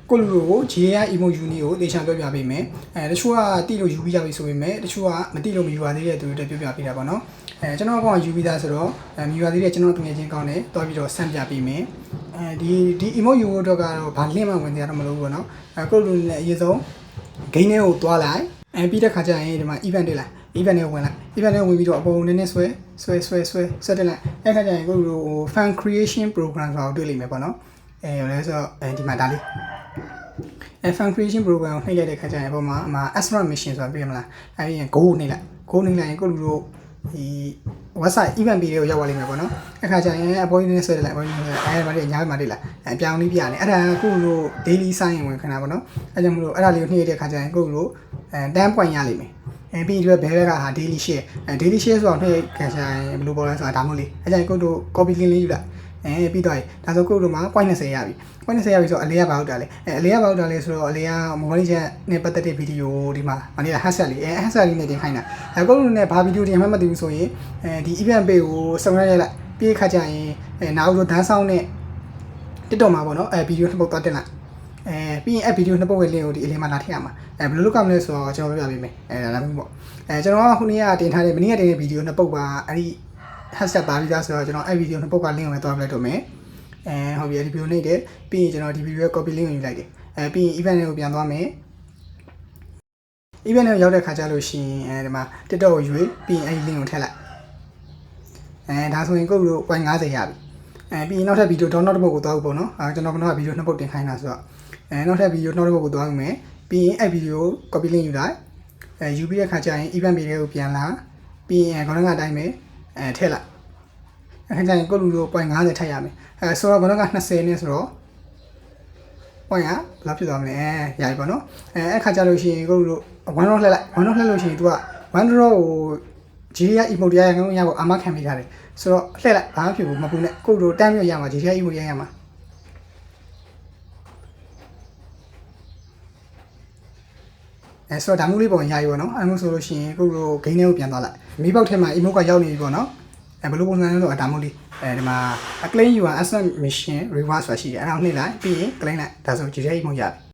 ကိုလူကို GAI emoji ကိုတေချာပြောပြပေးမယ်တချို့ကတိလို့ယူပြီးကြပြီဆိုပေမဲ့တချို့ကမတိလို့မယူပါသေးတဲ့သူတွေပြောပြပေးတာပေါ့နော်ကျွန်တော်ကောင်ယူပြီးသားဆိုတော့မယူပါသေးတဲ့ကျွန်တော်တကယ်ချင်းကောင်းတယ်တွားပြီးတော့ဆန့်ပြပေးမယ်ဒီ emoji တော့ကတော့ဗာလင့်မှဝင်ကြတော့မလို့ဘူးပေါ့နော်ကိုလူနဲ့အရေးဆုံး game ထဲကိုတွားလိုက်ပြီးတဲ့ခါကျရင်ဒီမှာ event တွေ့လိုက် event ထဲဝင်လိုက် event ထဲဝင်ပြီးတော့အပေါ်နည်းနည်းဆွဲတက်လိုက်အဲ့ခါကျရင်ကိုလူဟို fan creation program ဆိုတာကိုတွေ့လိမ့်မယ်ပေါ့နော်လဲဆိုတော့ဒီမှာဒါလေးfan creation program ကိုနှိပ်လိုက်တဲ့ခါကျရင်ပုံမှာ Astra mission ဆိုတာတွေ့ရမလားအဲ့ဒီရင် go နှိပ်လိုက်ရင်ကိုလူတို့ဒီ website event page ကိုရောက်သွားလိမ့်မယ်ပေါ့နော်အခါကျရင်အပေါ်ကြီးနဲ့ဆွဲလိုက်အပေါ်ကြီးနဲ့အဲ့ဒါမှလည်းအများကြီးမှတွေ့လာအပြောင်းလေးပြရတယ်အဲ့ဒါကိုလူတို့ daily sign ဝင်ခဏပေါ့နော်အဲ့ကြောင့်မလို့အဲ့ဒါလေးကိုနှိပ်ရတဲ့ခါကျရင်ကိုလူတို့10 point ရလိမ့်မယ်ပြီးဒီဘဲကဟာ daily share daily share ဆိုတော့နှိပ်ခါကျရင်ဘယ်လိုပေါ်လဲဆိုတာဒါမှမဟုတ်လေအဲ့ကြောင့်ကိုတို့ copy link လေးယူလိုက်ပြီးတော့ဒါဆိုကိုတို့မှာ point 20ရပြီ point 20ရပြီဆိုတော့အလေးကဘာဟုတ်တာလဲအလေးကဘာဟုတ်တာလဲဆိုတော့အလေးက mobile chat နဲ့ပတ်သက်တဲ့ဗီဒီယိုဒီမှာမနေ့က hashtag လေးhashtag လေးနဲ့တင်ခိုင်းတာကိုတို့နဲ့ဘာဗီဒီယိုတင်မှမသိဘူးဆိုရင်ဒီ event page ကို subscribe ရိုက်လိုက်ပြီးခါကျရင်နောက်ဆိုဒန်းဆောင်နဲ့ TikTok မှာပေါ့နော်ဗီဒီယိုနှစ်ပုတ်သွားတင်လိုက်ပြီးရင်ဗီဒီယိုနှစ်ပုတ်ရဲ့ link ကိုဒီအလေးမှာလာထည့်ရမှာဘယ်လိုလုပ်ကြမလဲဆိုတော့ကျွန်တော်ပြောပြပေးမယ်ဒါမျိုးပေါ့ကျွန်တော်ကခုနေ့ကတင်ထားတဲ့မနေ့ကတင်တဲ့ဗီဒီယိုနှစ်ပုတ်ပါအဲ့ဒီ hashtag ပါပြီးသားဆိုတော့ကျွန်တော်အဲ့ဗီဒီယိုနှစ်ပုတ်က link ကိုပဲသွားပြလိုက်တော့မယ်ဟုတ်ပြီဒီဗီဒီယိုနေတယ်ပြီးရင်ကျွန်တော်ဒီဗီဒီယိုရဲ့ copy link ကိုယူလိုက်တယ်ပြီးရင် event ကိုပြန်သွားမယ် event ကိုရောက်တဲ့ခါကျလို့ရှိရင်ဒီမှာ TikTok ကိုယူပြီးရင်အဲ့ဒီ link ကိုထည့်လိုက်ဒါဆိုရင်ကိုယ့်လို point 50ရပြီပြီးရင်နောက်ထပ်ဗီဒီယို download တစ်ပုဒ်ကိုသွားဖို့ပေါ့နော်ကျွန်တော်ကတော့ဗီဒီယိုနှစ်ပုဒ်တင်ခိုင်းတာဆိုတော့နောက်ထပ်ဗီဒီယိုနောက်တစ်ပုဒ်ကိုသွားယူမယ်ပြီးရင်အဲ့ဗီဒီယို copy link ယူလိုက်ယူပြီးတဲ့ခါကျရင် event page ကိုပြန်လာပြီးရင်ခေါင်းကအတိုင်းပဲထည့်လိုက်အခါကျရင်ကိုယ့်လူလို point 50ထည့်ရမယ်ဆိုတော့ခေါင်းက20နဲ့ဆိုတော့ point ကဘယ်လောက်ဖြစ်သွားမလဲရပြီပေါ့နော်အဲ့ခါကျလို့ရှိရင်ကိုယ့်လူလို1 row လှည့်လိုက်1 row လှည့်လို့ရှိရင် तू က1 row ကို GDI emote ရအောင်ရဖို့အာမခံမိထားတယ်ဆိုတော့လှည့်လိုက်ဘာမှဖြစ်ဘူးမပူနဲ့ကိုယ့်လူတန်းပြရမှာ GDI emote ရမှာဆိုတော့ဒါမျိုးလေးပုံရရပေါ့နော်အဲ့မျိုးဆိုလို့ရှိရင်ကိုယ့်လူ game ထဲကိုပြန်သွားလိုက်မိပေါက်ထဲမှာ emote ကရောက်နေပြီပေါ့နော်ဘယ်လိုပုံစံလဲဆိုတော့ဒါမျိုးလေးဒီမှာ claim your asset mission reward ဆိုတာရှိတယ်အဲ့ဒါကိုနှိပ်လိုက်ပြီးရင် claim လိုက်ဒါဆို GDI emote ရပြီ